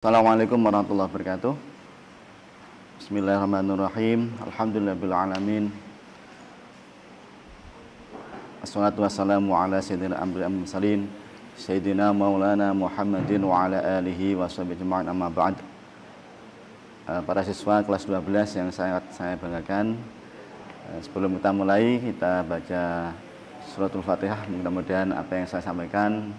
Assalamualaikum warahmatullahi wabarakatuh. Bismillahirrahmanirrahim. Alhamdulillahirrahmanirrahim. Assalatu wassalamu ala sayyidina amri al-mursalin Sayyidina maulana Muhammadin wa ala alihi wa sahbihi ajma'in, amma ba'd. Para siswa kelas 12 yang sangat saya banggakan, sebelum kita mulai, kita baca suratul Fatihah. Mudah-mudahan apa yang saya sampaikan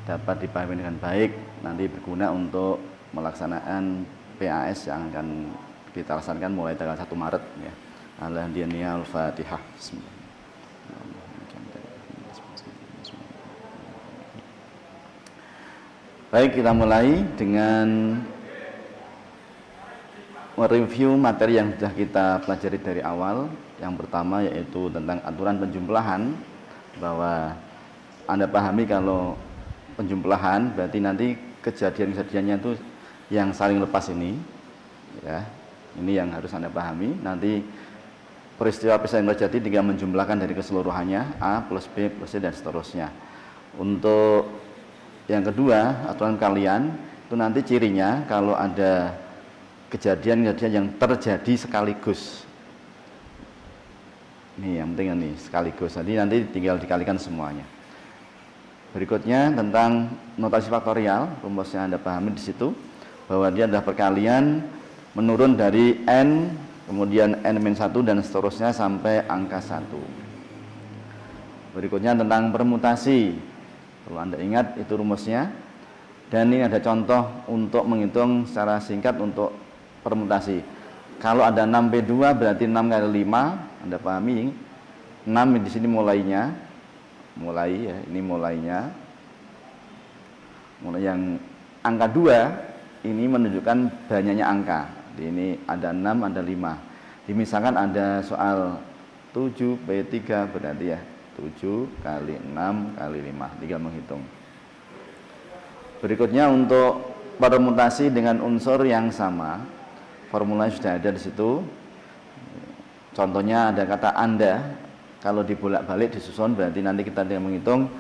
dapat dipahami dengan baik, nanti berguna untuk melaksanaan PAS yang akan kita laksanakan mulai tanggal 1 Maret ya. Al-Fatihah. Baik, kita mulai dengan mereview materi yang sudah kita pelajari dari awal. Yang pertama yaitu tentang aturan penjumlahan, bahwa Anda pahami kalau penjumlahan berarti nanti kejadian-kejadiannya itu yang saling lepas ini ya, ini yang harus Anda pahami. Nanti peristiwa-peristiwa yang terjadi tinggal menjumlahkan dari keseluruhannya, A plus B plus C dan seterusnya. Untuk yang kedua, aturan kalian itu nanti cirinya kalau ada kejadian-kejadian yang terjadi sekaligus, ini yang penting nih, sekaligus, jadi nanti tinggal dikalikan semuanya. Berikutnya tentang notasi faktorial, rumusnya Anda pahami di situ, bahwa dia adalah perkalian menurun dari n, kemudian n-1 dan seterusnya sampai angka 1. Berikutnya tentang permutasi, kalau Anda ingat itu rumusnya, dan ini ada contoh untuk menghitung secara singkat untuk permutasi. Kalau ada 6P2 berarti 6 kali 5, Anda pahami 6 di sini mulainya, mulai ya, ini mulainya, mulai yang angka 2 ini menunjukkan banyaknya angka. Ini ada 6, ada 5. Misalkan ada soal 7P3 berarti ya 7 kali 6 kali 5, tinggal menghitung. Berikutnya untuk permutasi dengan unsur yang sama, formulanya sudah ada di situ. Contohnya ada kata Anda, kalau dibolak-balik disusun berarti nanti kita tinggal menghitung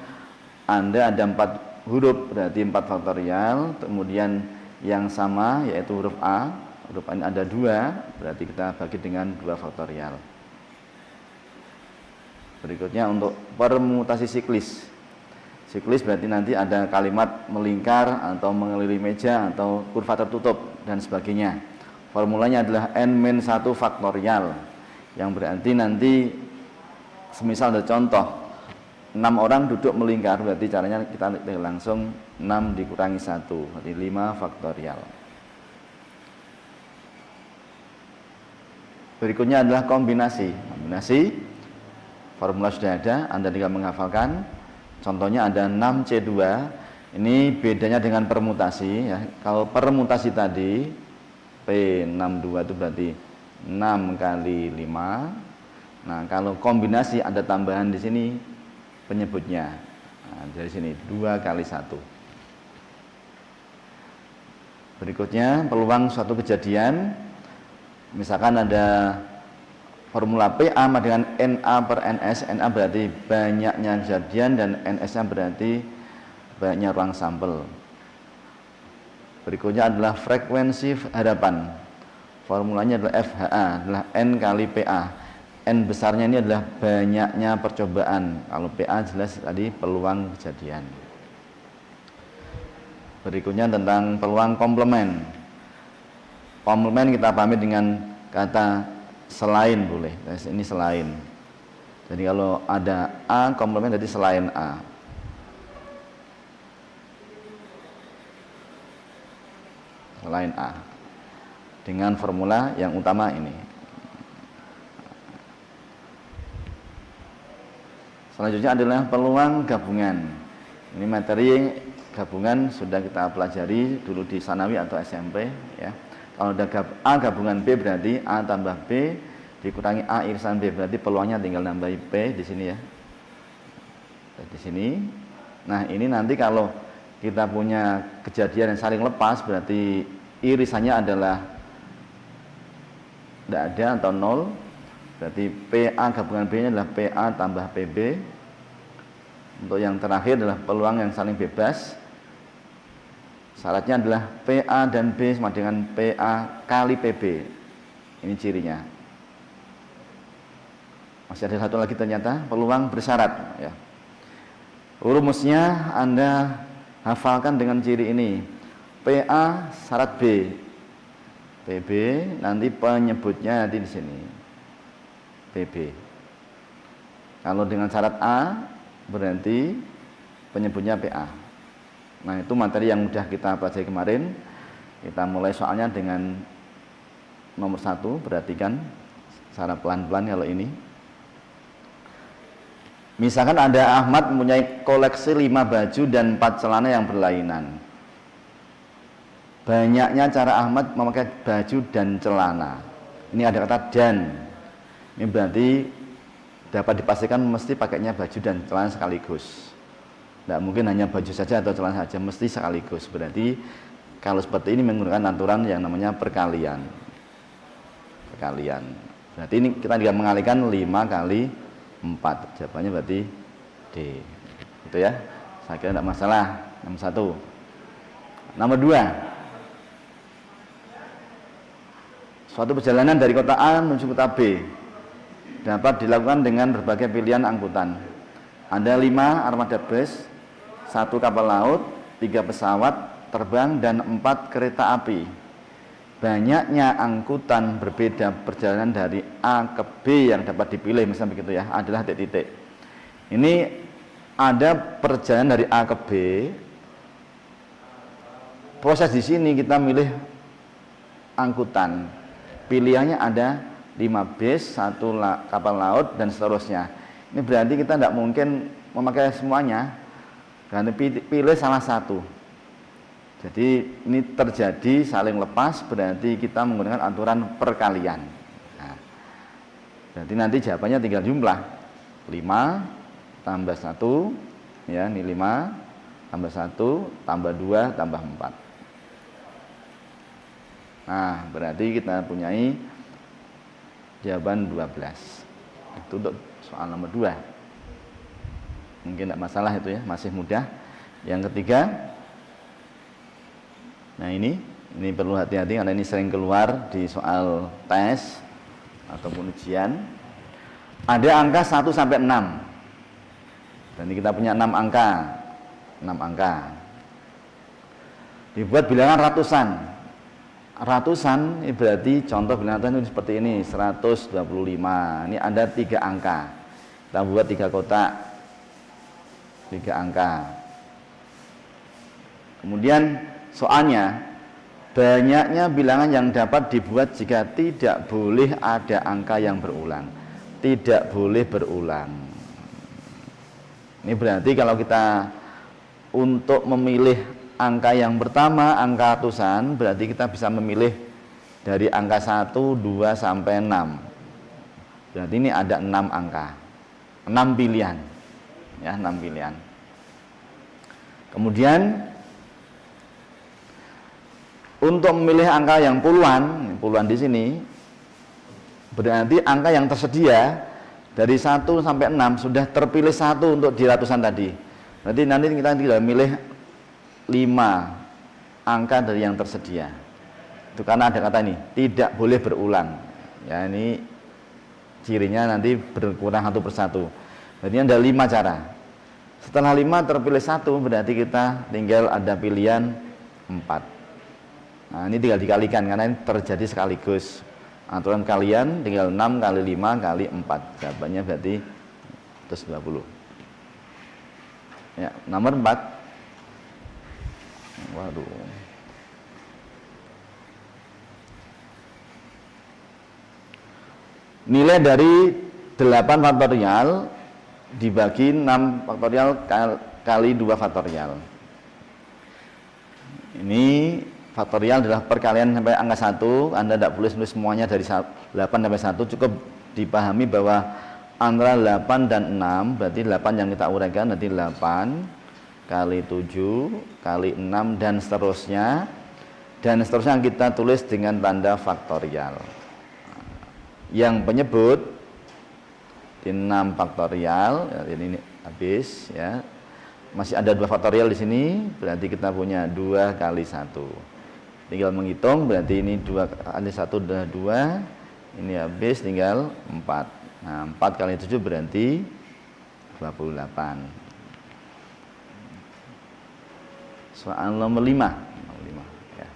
Anda ada 4 huruf berarti 4 faktorial, kemudian yang sama yaitu huruf A ini ada 2 berarti kita bagi dengan 2 faktorial. Berikutnya untuk permutasi siklis berarti nanti ada kalimat melingkar atau mengelilingi meja atau kurva tertutup dan sebagainya. Formulanya adalah n-1 faktorial, yang berarti nanti semisal ada contoh 6 orang duduk melingkar, berarti caranya kita langsung 6 dikurangi 1, berarti 5 faktorial. Berikutnya adalah kombinasi. Formula sudah ada, Anda tinggal menghafalkan. Contohnya ada 6C2, ini bedanya dengan permutasi ya. Kalau permutasi tadi P62 itu berarti 6 kali 5. Nah, kalau kombinasi ada tambahan di sini penyebutnya. Nah, dari sini 2 kali 1. Berikutnya peluang suatu kejadian. Misalkan ada formula PA sama dengan NA per NS. NA berarti banyaknya kejadian dan NS-nya berarti banyaknya ruang sampel. Berikutnya adalah frekuensi harapan. Formulanya adalah FHA, adalah N kali PA. N besarnya ini adalah banyaknya percobaan. Kalau PA jelas tadi peluang kejadian. Berikutnya tentang peluang komplement. Komplement kita pahami dengan kata selain boleh. Ini selain. Jadi kalau ada A komplement jadi selain A. Selain A. Dengan formula yang utama ini. Selanjutnya adalah peluang gabungan. Ini materi gabungan sudah kita pelajari dulu di Sanawi atau SMP ya. Kalau ada A gabungan B berarti A tambah B dikurangi A irisan B, berarti peluangnya tinggal nambah P di sini ya. Di sini. Nah, ini nanti kalau kita punya kejadian yang saling lepas berarti irisannya adalah tidak ada atau 0. Berarti PA gabungan B nya adalah PA tambah PB. Untuk yang terakhir adalah peluang yang saling bebas. Syaratnya adalah PA dan B sama dengan PA kali PB. Ini cirinya. Masih ada satu lagi ternyata, peluang bersyarat ya. Rumusnya Anda hafalkan dengan ciri ini. PA syarat B. PB nanti penyebutnya nanti di sini. PB. Kalau dengan syarat A berarti penyebutnya PA. Nah, itu materi yang sudah kita pelajari kemarin. Kita mulai soalnya dengan nomor 1, perhatikan secara pelan-pelan kalau ini. Misalkan ada Ahmad mempunyai koleksi 5 baju dan 4 celana yang berlainan. Banyaknya cara Ahmad memakai baju dan celana. Ini ada kata dan. Ini berarti dapat dipastikan mesti pakainya baju dan celana sekaligus. Tidak mungkin hanya baju saja atau celana saja, mesti sekaligus. Berarti kalau seperti ini menggunakan aturan yang namanya perkalian. Perkalian. Berarti ini kita juga mengalihkan 5 kali 4. Jawabannya berarti D. Itu ya. Saya kira tidak masalah. Nomor 1. Nomor 2. Suatu perjalanan dari kota A menuju kota B dapat dilakukan dengan berbagai pilihan angkutan. Ada 5 armada bus, 1 kapal laut, 3 pesawat terbang, dan 4 kereta api. Banyaknya angkutan berbeda perjalanan dari A ke B yang dapat dipilih, misalnya begitu ya, adalah titik-titik. Ini ada perjalanan dari A ke B. Proses di sini kita milih angkutan. Pilihannya ada 5 bis, 1 kapal laut, dan seterusnya. Ini berarti kita tidak mungkin memakai semuanya, karena pilih salah satu. Jadi ini terjadi saling lepas, berarti kita menggunakan aturan perkalian. Nah, berarti nanti jawabannya tinggal jumlah 5 tambah 1 ya, ini 5 tambah 1 tambah 2 tambah 4. Nah, berarti kita punyai jawaban 12. Itu untuk soal nomor 2. Mungkin tidak masalah itu ya, masih mudah. Yang ketiga, nah ini perlu hati-hati karena ini sering keluar di soal tes ataupun ujian. Ada angka 1 sampai 6. Dan kita punya 6 angka. 6 angka. Dibuat bilangan ratusan. Ratusan ini berarti contoh bilangan itu seperti ini, 125. Ini ada 3 angka. Kita buat 3 kotak, 3 angka. Kemudian soalnya, banyaknya bilangan yang dapat dibuat jika tidak boleh ada angka yang berulang. Tidak boleh berulang. Ini berarti kalau kita untuk memilih angka yang pertama, angka ratusan, berarti kita bisa memilih dari angka 1, 2, sampai 6. Berarti ini ada 6 angka, 6 pilihan ya, 6 pilihan. Kemudian untuk memilih angka yang puluhan di sini, berarti angka yang tersedia dari 1 sampai 6 sudah terpilih 1 untuk di ratusan tadi. Berarti nanti kita tinggal milih 5 angka dari yang tersedia. Itu karena ada kata ini, tidak boleh berulang. Ya, ini cirinya nanti berkurang satu persatu. Berarti ada 5 cara. Setelah 5 terpilih 1, berarti kita tinggal ada pilihan 4. Nah, ini tinggal dikalikan karena ini terjadi sekaligus. Aturan kalian tinggal 6 kali 5 kali 4. Jawabannya berarti 120. Ya, nomor 4. Waduh. Nilai dari 8 faktorial dibagi 6 faktorial kali 2 faktorial. Ini faktorial adalah perkalian sampai angka 1. Anda tidak boleh nulis semuanya dari 8 sampai 1. Cukup dipahami bahwa antara 8 dan 6, berarti 8 yang kita uraikan nanti 8 kali 7 kali 6 dan seterusnya kita tulis dengan tanda faktorial. Yang penyebut di 6 faktorial ya, ini habis ya, masih ada 2 faktorial di sini, berarti kita punya 2 kali 1. Tinggal menghitung, berarti ini 2 kali 1 udah 2, ini habis tinggal 4. Nah, 4 kali 7 berarti 28. Soal nomor 5. Ya.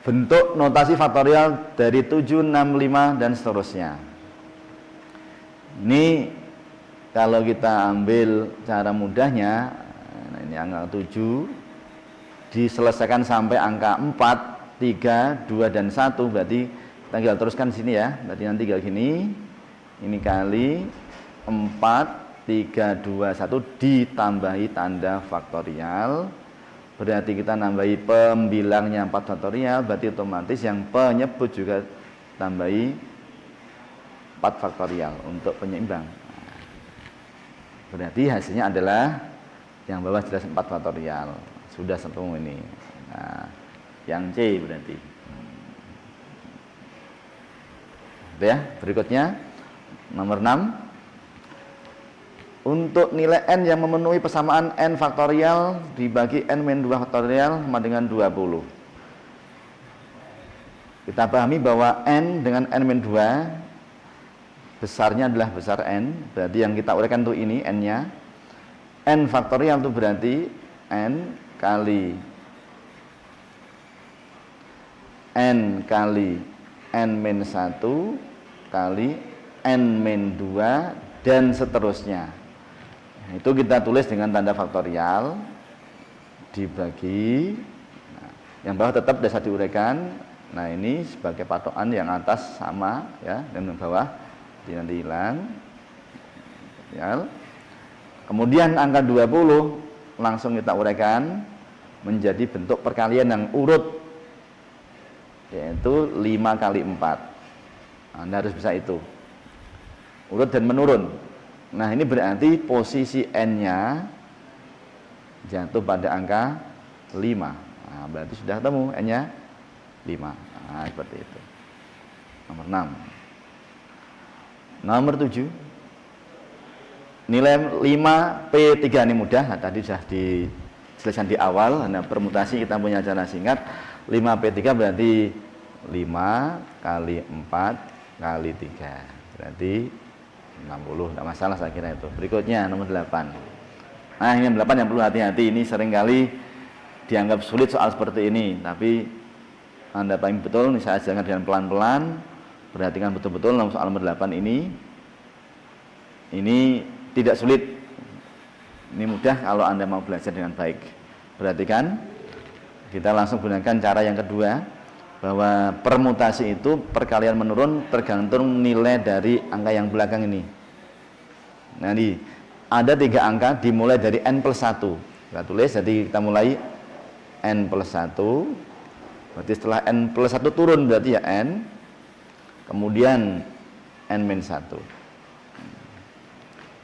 Bentuk notasi faktorial dari 7, 6, 5 dan seterusnya. Ini kalau kita ambil cara mudahnya, nah ini angka 7 diselesaikan sampai angka 4, 3, 2 dan 1, berarti kita tinggal teruskan sini ya. Berarti nanti kayak gini. Ini kali 4, 3, 2, 1 ditambahi tanda faktorial. Berarti kita nambahi pembilangnya 4 faktorial, berarti otomatis yang penyebut juga tambahi 4 faktorial untuk penyeimbang. Berarti hasilnya adalah yang bawah jelas 4 faktorial. Sudah ketemu ini. Nah, yang C berarti. Ya, berikutnya nomor 6. Untuk nilai n yang memenuhi persamaan n faktorial dibagi n-2 faktorial sama dengan 20. Kita pahami bahwa n dengan n-2 besarnya adalah besar n, berarti yang kita uraikan tuh ini n-nya. N faktorial itu berarti n kali n-1 kali n-2 dan seterusnya. Nah, itu kita tulis dengan tanda faktorial dibagi. Nah, yang bawah tetap bisa diuraikan. Nah, ini sebagai patokan, yang atas sama ya, dan yang bawah nanti hilang. Kemudian angka 20 langsung kita uraikan menjadi bentuk perkalian yang urut, yaitu 5 kali 4. Anda harus bisa itu, urut dan menurun. Nah, ini berarti posisi n-nya jatuh pada angka 5. Nah, berarti sudah ketemu n-nya 5. Nah, seperti itu. Nomor 6. Nomor 7, nilai 5P3 ini mudah. Nah, tadi sudah dijelaskan di awal. Nah, permutasi kita punya cara singkat. 5P3 berarti 5 kali 4 kali 3, berarti 60. Tidak masalah saya kira itu. Berikutnya nomor 8. Nah, ini yang 8 yang perlu hati-hati. Ini seringkali dianggap sulit soal seperti ini, tapi Anda paling betul. Ini saya ajarkan dengan pelan-pelan. Perhatikan betul-betul soal nomor 8 ini. Ini tidak sulit. Ini mudah kalau Anda mau belajar dengan baik. Perhatikan. Kita langsung gunakan cara yang kedua, bahwa permutasi itu perkalian menurun tergantung nilai dari angka yang belakang ini. Nah, ini ada 3 angka dimulai dari n plus 1. Kita tulis, jadi kita mulai n plus 1. Berarti setelah n plus 1 turun berarti ya n. Kemudian n-1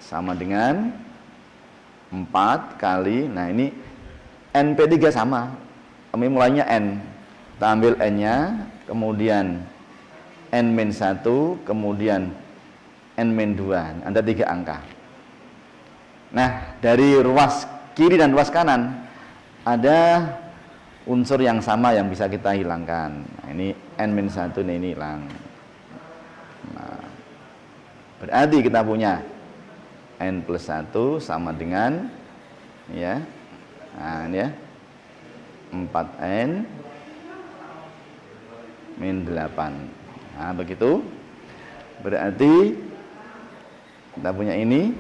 sama dengan 4 kali, nah ini np3 sama, kami mulainya n, kita ambil n-nya, kemudian n-1, kemudian n-2, ada 3 angka. Nah, dari ruas kiri dan ruas kanan ada unsur yang sama yang bisa kita hilangkan. Nah, ini n-1 ini hilang. Nah, berarti kita punya n plus 1 sama dengan ya, nah ini ya, 4n min 8. Nah, begitu. Berarti kita punya ini,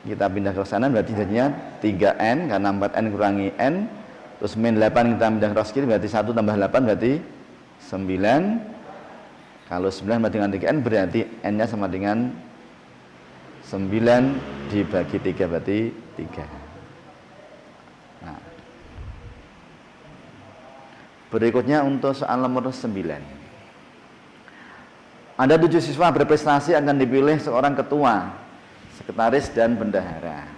kita pindah ke sana, berarti jadinya 3n, karena 4n kurangi n, terus min 8 kita pindah ke kiri, berarti 1 tambah 8 berarti 9. Kalau 9 sama dengan 3n berarti n-nya sama dengan 9 dibagi 3 berarti 3. Nah, berikutnya untuk soal nomor 9. Ada 7 siswa berprestasi akan dipilih seorang ketua, sekretaris dan bendahara.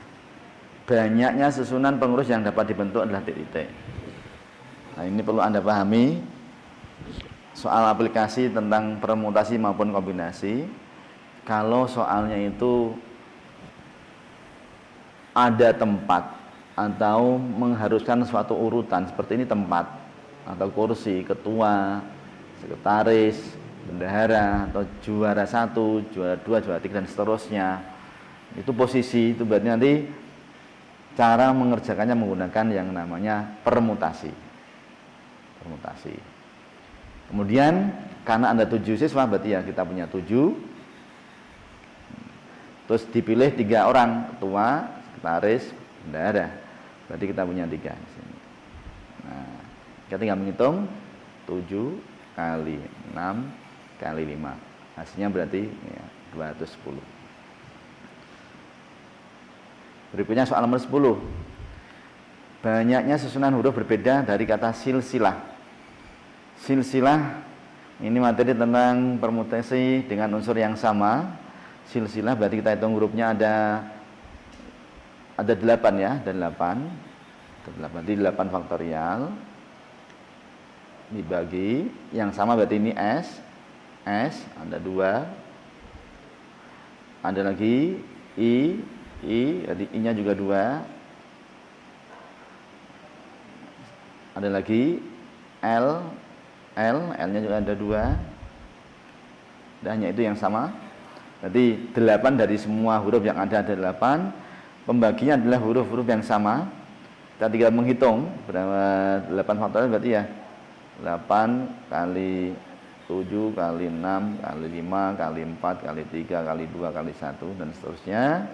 Banyaknya susunan pengurus yang dapat dibentuk adalah titik-titik. Nah, ini perlu Anda pahami. Soal aplikasi tentang permutasi maupun kombinasi, kalau soalnya itu ada tempat atau mengharuskan suatu urutan seperti ini, tempat atau kursi, ketua, sekretaris, bendahara, atau juara 1, juara 2, juara 3 dan seterusnya, itu posisi, itu berarti nanti cara mengerjakannya menggunakan yang namanya permutasi. Kemudian karena ada 7 siswa, berarti ya kita punya 7. Terus dipilih 3 orang, ketua, sekretaris, bendahara. Berarti kita punya 3 di sini. Nah, kita tinggal menghitung 7 kali 6 kali 5. Hasilnya berarti ya, 210. Berikutnya soal nomor 10. Banyaknya susunan huruf berbeda dari kata silsilah. Silsilah ini materi tentang permutasi dengan unsur yang sama. Silsilah berarti kita hitung hurufnya ada 8 ya, ada 8. Jadi 8 faktorial dibagi yang sama, berarti ini S ada 2. Ada lagi I, jadi I-nya juga 2. Ada lagi L-nya juga ada 2. Dan hanya itu yang sama. Berarti 8 dari semua huruf yang ada 8. Pembaginya adalah huruf-huruf yang sama. Kita tinggal menghitung berapa 8 faktorial, berarti ya 8 kali 7 kali 6 kali 5 kali 4 kali 3 kali 2 kali 1 dan seterusnya.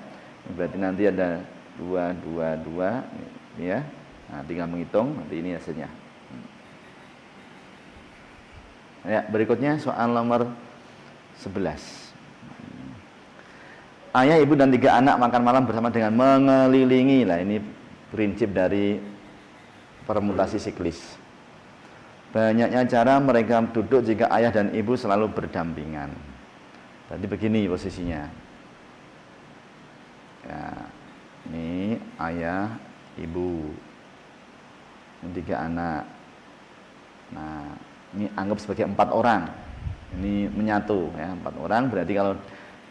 Berarti nanti ada 2 ini ya. Nah, tinggal menghitung, nanti ini hasilnya. Ya, berikutnya soal nomor 11. Ayah, ibu dan 3 anak makan malam bersama dengan mengelilingi. Lah ini prinsip dari permutasi siklis. Banyaknya cara mereka duduk jika ayah dan ibu selalu berdampingan. Tadi begini posisinya. Ya, ini ayah, ibu, 3 anak. Nah, ini anggap sebagai 4 orang. Ini menyatu ya, 4 orang. Berarti kalau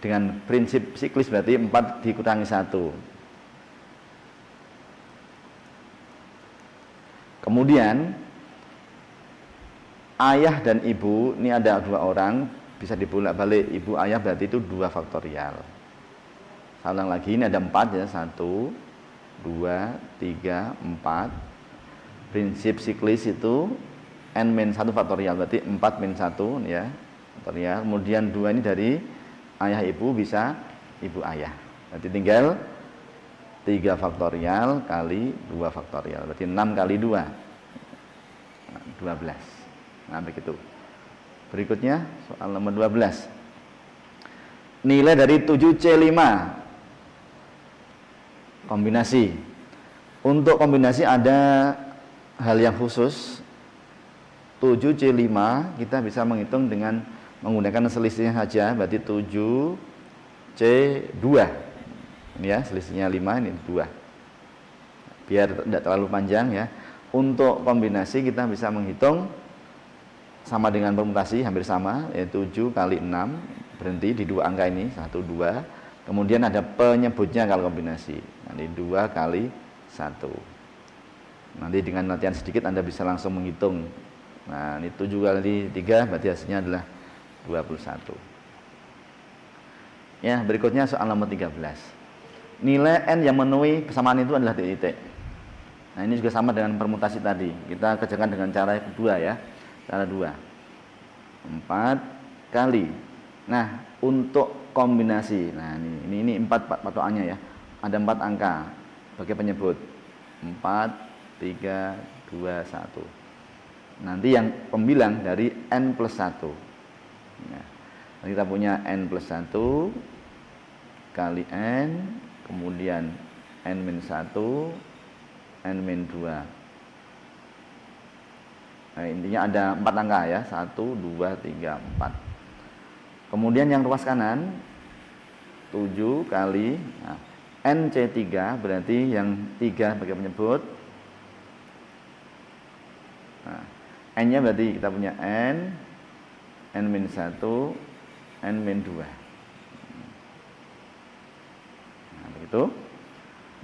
dengan prinsip siklis berarti 4 dikurangi 1. Kemudian ayah dan ibu ini ada 2 orang, bisa dibolak-balik ibu ayah, berarti itu 2 faktorial. Saya ulang lagi, ini ada 4 ya, 1 2 3 4. Prinsip siklis itu n-1 faktorial, berarti 4 min 1 ya faktorial. Kemudian 2 ini dari ayah ibu, bisa ibu ayah. Berarti tinggal 3 faktorial kali 2 faktorial, berarti 6 kali 2 12. Nah begitu. Berikutnya soal nomor 12. Nilai dari 7C5 kombinasi. Untuk kombinasi ada hal yang khusus. 7C5 kita bisa menghitung dengan menggunakan selisihnya saja, berarti 7C2. Ini ya, selisihnya 5, ini 2. Biar tidak terlalu panjang ya. Untuk kombinasi kita bisa menghitung sama dengan permutasi, hampir sama, yaitu 7 kali 6, berhenti di 2 angka ini, 1, 2. Kemudian ada penyebutnya kalau kombinasi, nanti 2 kali 1. Nanti dengan latihan sedikit Anda bisa langsung menghitung. Nah ini 7 kali 3 berarti hasilnya adalah 21. Ya, berikutnya soal nomor 13. Nilai n yang memenuhi persamaan itu adalah titik. Nah ini juga sama dengan permutasi tadi. Kita kerjakan dengan cara kedua ya, cara 2. 4 kali. Nah untuk kombinasi, nah ini 4 patokannya ya. Ada 4 angka sebagai penyebut. 4 3 2 1. Nanti yang pembilang dari n plus 1. Nah, kita punya n plus 1 kali n, kemudian n min 1, n min 2. Nah, intinya ada 4 angka ya, 1, 2, 3, 4. Kemudian yang ruas kanan 7 kali NC3, berarti yang 3 sebagai penyebut. Nah, n-nya berarti kita punya n min 1, n min 2. Nah, begitu.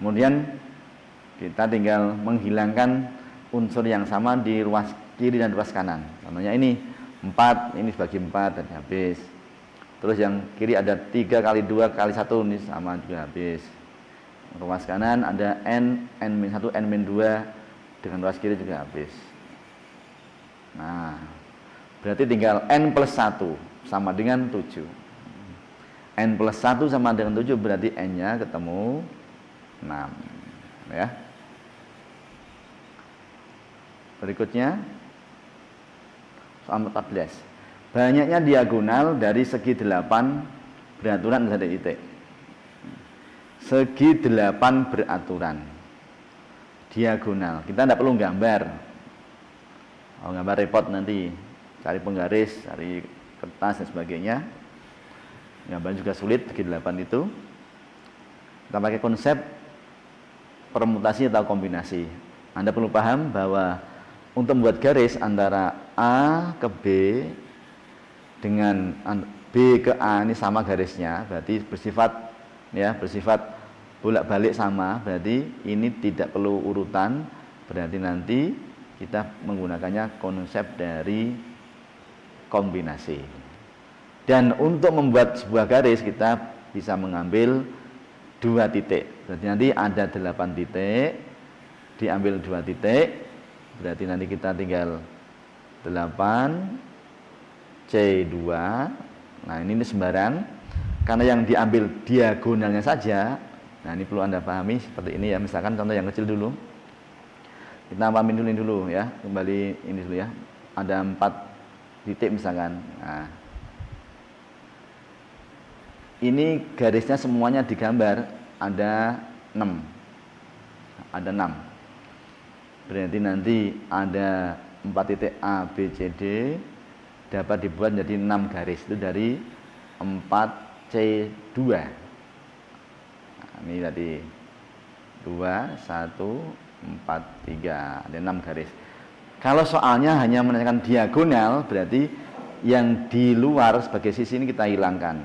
Kemudian kita tinggal menghilangkan unsur yang sama di ruas kiri dan ruas kanan. Namanya ini 4, ini dibagi 4 dan habis. Terus yang kiri ada 3 kali 2 kali 1, ini sama juga habis. Ruas kanan ada n-1, n-2 dengan ruas kiri juga habis. Nah, berarti tinggal n plus 1 sama dengan 7. N plus 1 sama dengan 7 berarti n-nya ketemu 6. Ya. Berikutnya soal 14. Banyaknya diagonal dari segi 8 beraturan ada titik. Segi 8 beraturan. Diagonal. Kita tidak perlu gambar. Kalau gambar repot nanti. Cari penggaris, cari kertas dan sebagainya. Gambar juga sulit segi 8 itu. Kita pakai konsep permutasi atau kombinasi. Anda perlu paham bahwa untuk membuat garis antara A ke B dengan B ke A ini sama garisnya, berarti bersifat bolak-balik sama, berarti ini tidak perlu urutan, berarti nanti kita menggunakannya konsep dari kombinasi. Dan untuk membuat sebuah garis kita bisa mengambil 2 titik. Berarti nanti ada 8 titik, diambil 2 titik, berarti nanti kita tinggal 8 C2. Nah ini sembarang, karena yang diambil diagonalnya saja. Nah ini perlu Anda pahami seperti ini ya. Misalkan contoh yang kecil dulu, kita pahamin dulu ya, kembali ini dulu ya. Ada 4 titik misalkan. Nah, ini garisnya semuanya digambar ada 6. Ada 6. Berarti nanti ada 4 titik A, B, C, D dapat dibuat jadi 6 garis. Itu dari 4C2. Nah, ini tadi 2, 1, 4, 3. Ada 6 garis. Kalau soalnya hanya menanyakan diagonal, berarti yang di luar sebagai sisi ini kita hilangkan.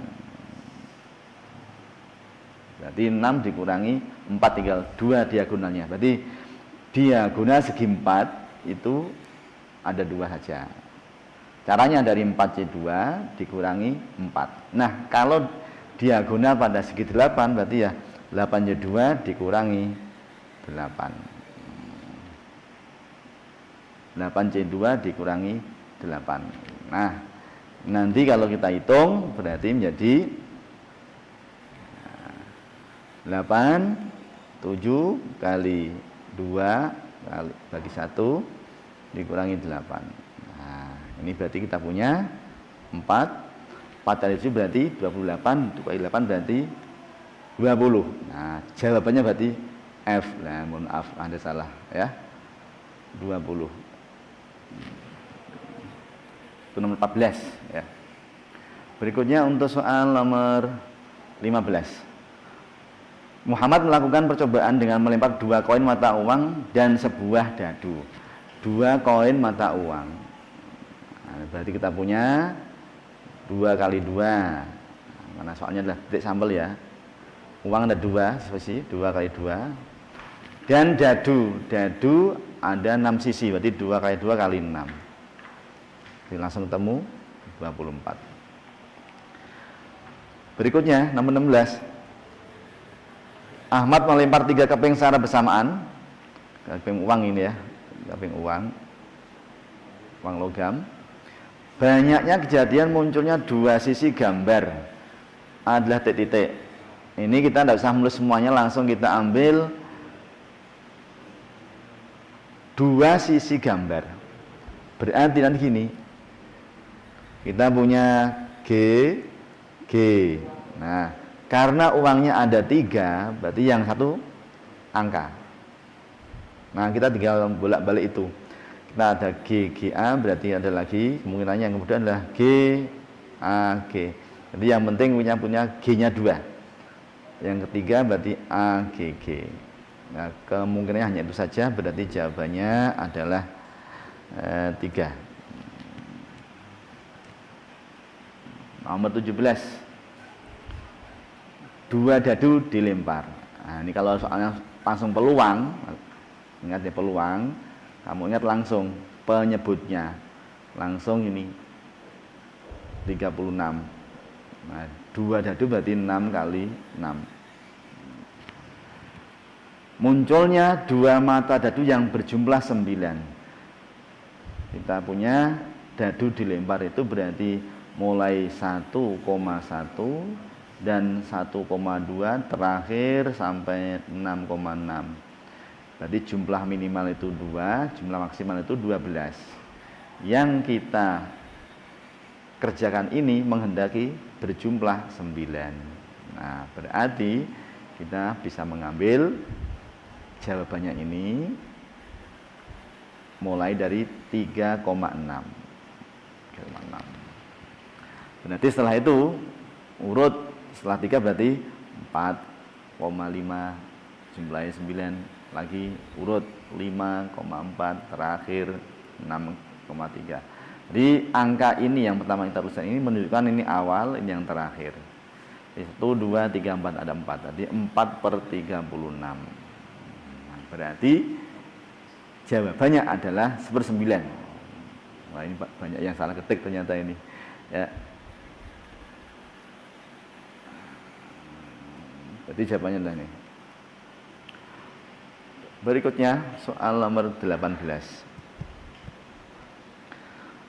Berarti 6 dikurangi 4 tinggal 2 diagonalnya. Berarti diagonal segi 4 itu ada 2 saja. Caranya dari 4C2 dikurangi 4. Nah, kalau diagonal pada segi 8 berarti ya 8C2 dikurangi 8. 8C2 dikurangi 8. Nah, nanti kalau kita hitung berarti menjadi 8, 7 kali 2 kali bagi 1 dikurangi 8. Nah, ini berarti kita punya 4 kali 7 berarti 28, 2 kali 8 berarti 20. Nah, jawabannya berarti F. Nah, mohon maaf Anda salah ya. 20. Itu nomor 14 ya. Berikutnya untuk soal nomor 15. Muhammad melakukan percobaan dengan melempar 2 koin mata uang dan sebuah dadu. 2 koin mata uang. Nah, berarti kita punya 2 kali 2. Mana soalnya adalah titik sampel ya. Uang ada 2 sisi, 2 kali 2. Dan dadu ada 6 sisi, berarti 2 kali 2 kali 6. Jadi langsung ketemu 24. Berikutnya nomor 16. Ahmad melempar 3 keping secara bersamaan. Keping uang ini ya, keping uang logam. Banyaknya kejadian munculnya 2 sisi gambar adalah titik-titik. Ini kita tidak usah mulus semuanya, langsung kita ambil 2 sisi gambar. Berarti nanti gini, kita punya G. Nah, karena uangnya ada 3, berarti yang satu angka. Nah, kita tinggal bolak-balik itu. Kita ada GA, berarti ada lagi kemungkinannya yang kemudian adalah GAG. Jadi yang penting punya G-nya 2. Yang ketiga berarti AGG. Nah, kemungkinannya hanya itu saja, berarti jawabannya adalah 3. Nomor 17. 2 dadu dilempar. Nah, ini kalau soalnya langsung peluang, ingat ya peluang, kamu ingat langsung penyebutnya. Langsung ini 36. Nah, 2 dadu berarti 6 kali 6. Munculnya 2 mata dadu yang berjumlah 9. Kita punya dadu dilempar itu berarti mulai 1,1 dan 1,2 terakhir sampai 6,6. Berarti jumlah minimal itu 2, jumlah maksimal itu 12. Yang kita kerjakan ini menghendaki berjumlah 9. Nah, berarti kita bisa mengambil jawabannya ini mulai dari 3,6. Berarti setelah itu urut setelah 3 berarti 4,5, jumlahnya 9, lagi urut 5,4, terakhir 6,3. Jadi angka ini yang pertama kita rumuskan ini menunjukkan ini awal, ini yang terakhir. 1, 2, 3, 4, ada 4. Tadi 4/36. Nah, berarti jawabannya adalah 1/9. Wah, ini banyak yang salah ketik ternyata ini. Ya. Berarti jawabannya adalah ini. Berikutnya soal nomor 18.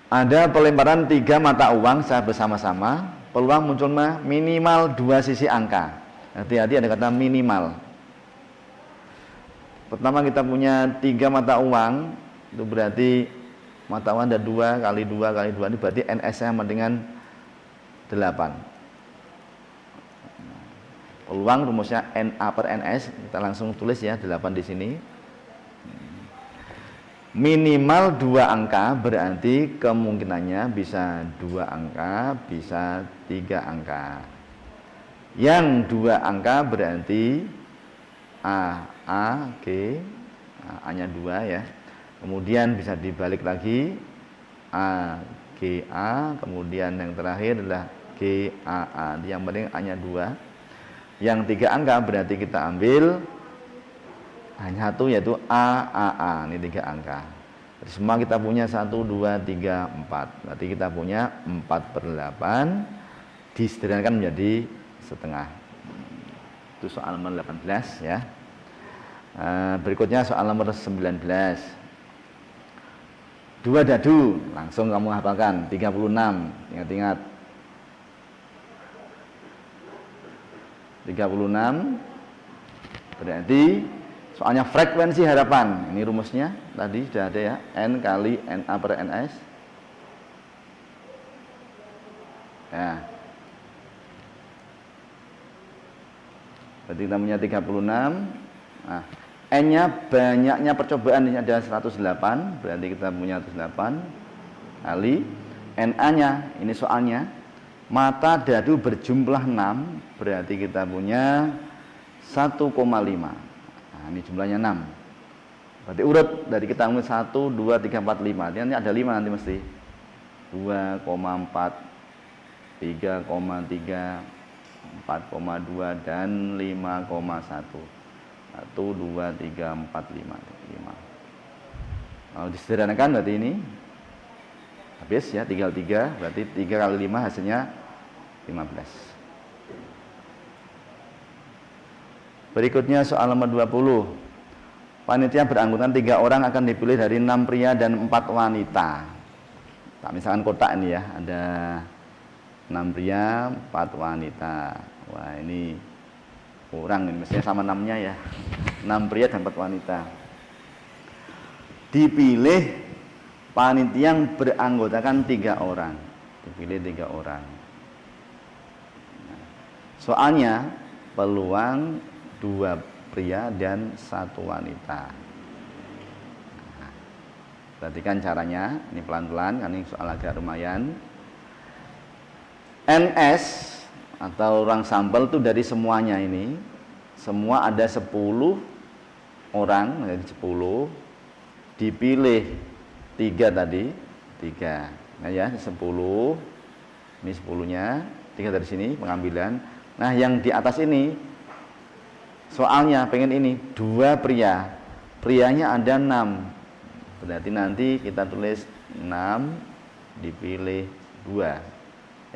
Ada pelemparan 3 mata uang secara bersama-sama. Peluang munculnya minimal 2 sisi angka. Hati-hati ada kata minimal. Pertama kita punya 3 mata uang. Itu berarti mata uang ada 2 kali 2 kali 2. Ini berarti NS-nya sama dengan 8. Peluang rumusnya NA per NS, kita langsung tulis ya 8 di sini. Minimal 2 angka berarti kemungkinannya bisa 2 angka, bisa 3 angka. Yang 2 angka berarti A, G, A-nya 2 ya. Kemudian bisa dibalik lagi A, G, A, kemudian yang terakhir adalah G, A. Yang penting A-nya 2. Yang 3 angka berarti kita ambil hanya 1 yaitu A. Ini 3 angka. Jadi semua kita punya 1, 2, 3, 4. Berarti kita punya 4/8 disederhanakan menjadi setengah. Itu soal nomor 18 ya. Berikutnya soal nomor 19. 2 dadu, langsung kamu hafalkan 36. Ingat-ingat 36 berarti soalnya frekuensi harapan. Ini rumusnya tadi sudah ada ya, N kali NA per NS ya. Berarti kita punya 36. Nah, N-nya banyaknya percobaan ini ada 108, berarti kita punya 108 kali NA-nya, ini soalnya mata dadu berjumlah 6, berarti kita punya 1,5. Nah, ini jumlahnya 6. Berarti urut dari kita ambil 1, 2, 3, 4, 5. Nanti ada 5 nanti mesti. 2,4, 3,3, 4,2 dan 5,1. 1, 2, 3, 4, 5. Kalau disederhanakan berarti ini habis ya, tinggal 3, berarti 3 kali 5 hasilnya 15. Berikutnya soal nomor 20. Panitia beranggotakan 3 orang akan dipilih dari 6 pria dan 4 wanita. Nah, misalkan kotak ini ya, ada 6 pria, 4 wanita. Wah, ini kurang ini, mestinya sama 6-nya ya. 6 pria dan 4 wanita. Dipilih panitia yang beranggotakan 3 orang. Dipilih 3 orang. Nah, soalnya peluang 2 pria dan 1 wanita. Nah, perhatikan caranya, ini pelan-pelan, karena ini soal agak lumayan. NS atau orang sampel itu dari semuanya ini, semua ada 10 orang, jadi 10, dipilih 3 tadi, 3. Nah ya, 10, ini 10-nya, 3 dari sini pengambilan. Nah yang di atas ini soalnya pengen ini, 2 pria, prianya ada 6, berarti nanti kita tulis 6 dipilih 2,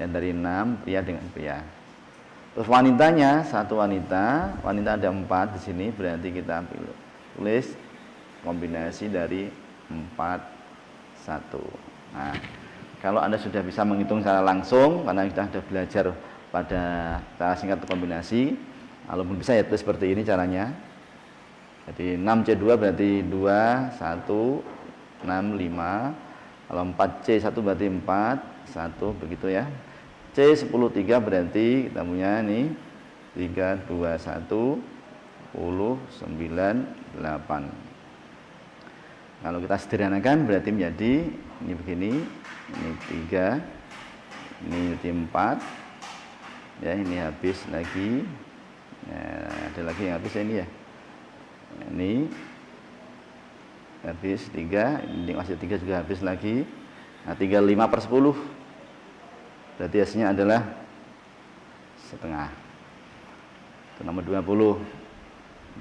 yang dari 6 pria dengan pria. Terus wanitanya, satu wanita ada 4 di sini, berarti kita tulis kombinasi dari 4 1. Nah, kalau Anda sudah bisa menghitung secara langsung karena kita sudah belajar pada cara singkat kombinasi, kalau belum bisa ya tulis seperti ini caranya. Jadi 6C2 berarti 2 1 6 5. Kalau 4C1 berarti 4 1, begitu ya. C10 3 berarti kita punya ini 3 2 1 10 9 8. Kalau kita sederhanakan berarti menjadi ini begini, ini 3, ini jadi 4, ya ini habis lagi, ya, ada lagi yang habis ini ya, ini habis 3, ini masih 3 juga habis lagi, nah tinggal 5/10, berarti hasilnya adalah setengah. Itu nomor 20,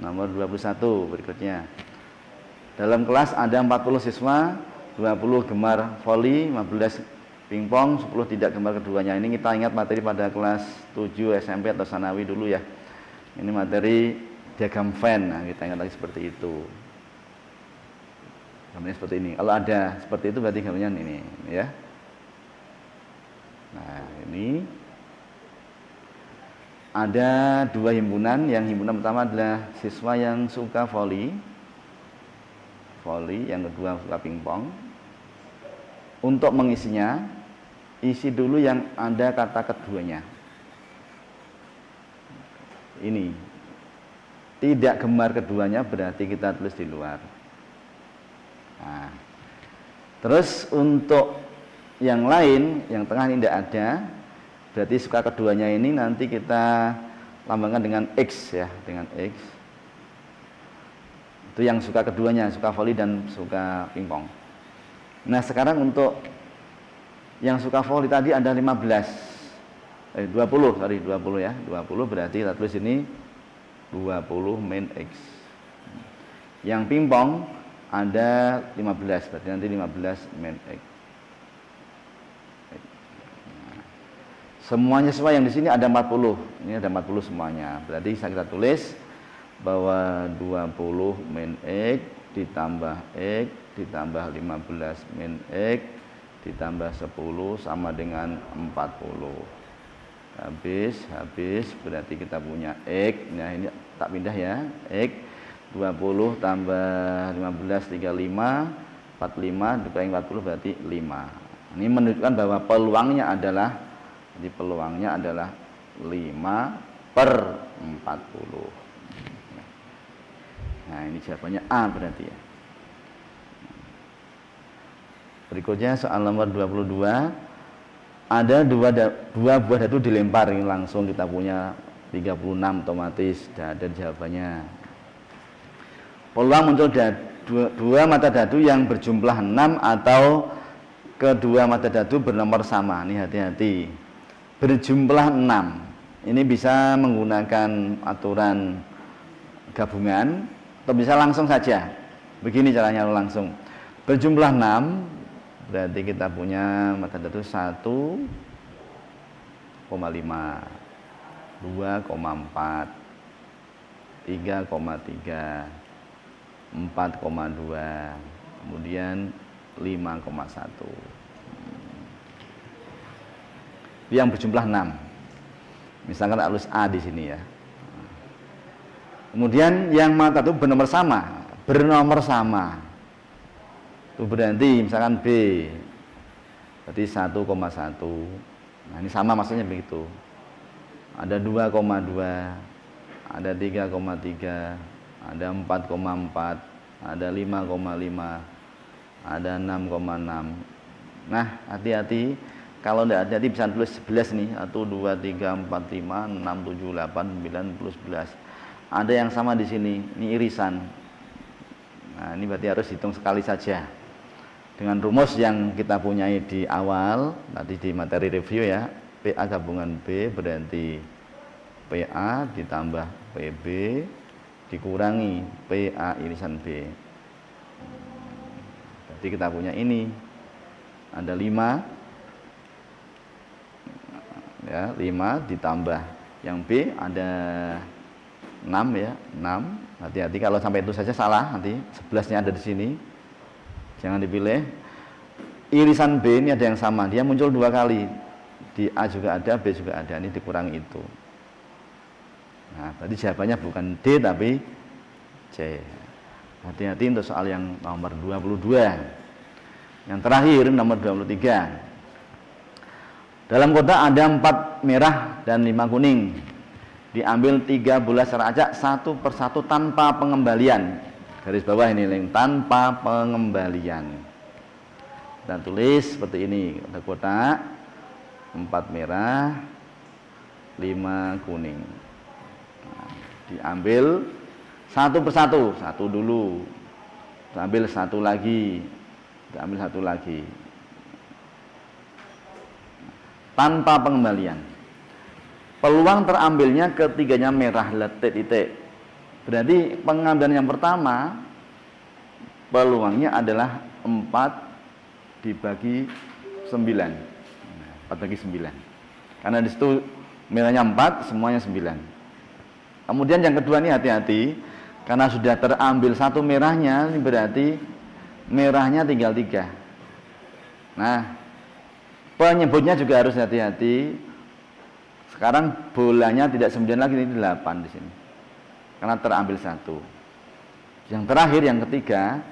nomor 21 berikutnya. Dalam kelas ada 40 siswa, 20 gemar voli, 15 pingpong, 10 tidak gemar keduanya. Ini kita ingat materi pada kelas 7 SMP atau Sanawi dulu ya. Ini materi diagram Venn, nah, kita ingat lagi seperti itu. Gambarnya seperti ini. Kalau ada seperti itu berarti gambarnya ini ya. Nah, ini ada 2 himpunan. Yang himpunan pertama adalah siswa yang suka voli, yang kedua suka pingpong. Untuk mengisinya, isi dulu yang ada kata keduanya. Ini tidak gemar keduanya berarti kita tulis di luar. Nah, terus untuk yang lain, yang tengah ini tidak ada, berarti suka keduanya ini nanti kita lambangkan dengan X ya, dengan X. Itu yang suka keduanya, suka voli dan suka pingpong. Nah, sekarang untuk yang suka voli tadi ada 20 ya. 20 berarti kita tulis ini 20 min X. Yang pingpong ada 15, berarti nanti 15 min X. Semuanya semua yang di sini ada 40. Ini ada 40 semuanya. Berarti bisa kita tulis bahwa 20 min X ditambah X ditambah 15 min X ditambah 10 sama dengan 40. Habis berarti kita punya X. Nah, ini tak pindah ya. X 20 tambah 15 35, 45 dikurangi 40 berarti 5. Ini menunjukkan bahwa peluangnya adalah 5/40. Nah, ini jawabannya A berarti ya. Berikutnya soal nomor 22. Ada dua buah dadu dilempar, ini langsung kita punya 36 otomatis dan jawabannya. Peluang muncul dua mata dadu yang berjumlah 6 atau kedua mata dadu bernomor sama. Ini hati-hati. Berjumlah 6. Ini bisa menggunakan aturan gabungan atau bisa langsung saja. Begini caranya langsung. Berjumlah 6 berarti kita punya mata dadu 1,5, 2,4, 3,3, 4,2, kemudian 5,1. Yang berjumlah 6. Misalkan alus A di sini ya. Kemudian yang mata itu bernomor sama. Itu berarti misalkan B. Berarti 1,1. Nah, ini sama maksudnya begitu. Ada 2,2, ada 3,3, ada 4,4, ada 5,5, ada 6,6. Nah, hati-hati. Kalau tidak hati-hati bisa tulis 11 nih. 1, 2, 3, 4, 5, 6, 7, 8, 9, 10, 11. Ada yang sama di sini. Ini irisan. Nah, ini berarti harus hitung sekali saja. Dengan rumus yang kita punyai di awal, tadi di materi review ya. PA gabungan B berarti PA ditambah PB dikurangi PA irisan B. Jadi kita punya ini ada 5 ya, 5 ditambah yang B ada 6 ya, 6. Hati-hati kalau sampai itu saja salah, nanti 11-nya ada di sini. Jangan dipilih. Irisan B ini ada yang sama, dia muncul 2 kali. Di A juga ada, B juga ada, ini dikurangi itu. Nah, berarti jawabannya bukan D tapi C. Hati-hati untuk soal yang nomor 22. Yang terakhir nomor 23. Dalam kotak ada 4 merah dan 5 kuning. Diambil 3 bola secara acak satu persatu tanpa pengembalian. Garis bawah ini link, tanpa pengembalian. Kita tulis seperti ini, ada kotak 4 merah 5 kuning. Nah, diambil satu persatu, satu dulu, diambil satu lagi, diambil satu lagi, tanpa pengembalian. Peluang terambilnya ketiganya merah, titik. Berarti pengambilan yang pertama peluangnya adalah 4 dibagi 9. 4 bagi 9. Karena di situ merahnya 4, semuanya 9. Kemudian yang kedua ini hati-hati, karena sudah terambil satu merahnya, ini berarti merahnya tinggal 3. Nah, penyebutnya juga harus hati-hati. Sekarang bolanya tidak 9 lagi, ini 8 di sini. Karena terambil 1. Yang terakhir, yang ketiga,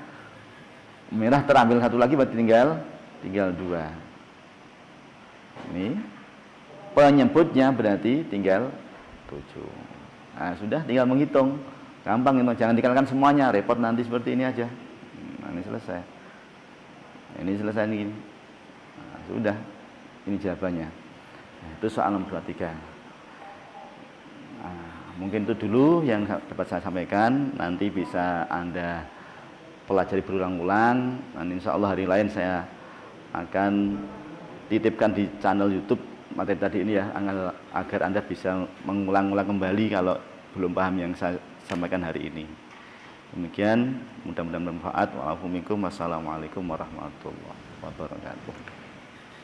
merah terambil 1 lagi, berarti tinggal 2. Ini penyebutnya berarti tinggal 7. Nah, sudah tinggal menghitung. Gampang itu, jangan dikalkan semuanya, repot nanti seperti ini aja. Nah, ini selesai. Ini selesai ini. Nah, sudah. Ini jawabannya. Nah, itu soal nomor 23. Nah, mungkin itu dulu yang dapat saya sampaikan. Nanti bisa Anda pelajari berulang-ulang. Dan insya Allah hari lain saya akan titipkan di channel YouTube materi tadi ini ya, agar Anda bisa mengulang-ulang kembali kalau belum paham yang saya sampaikan hari ini. Demikian, mudah-mudahan bermanfaat. Wassalamualaikum warahmatullahi wabarakatuh.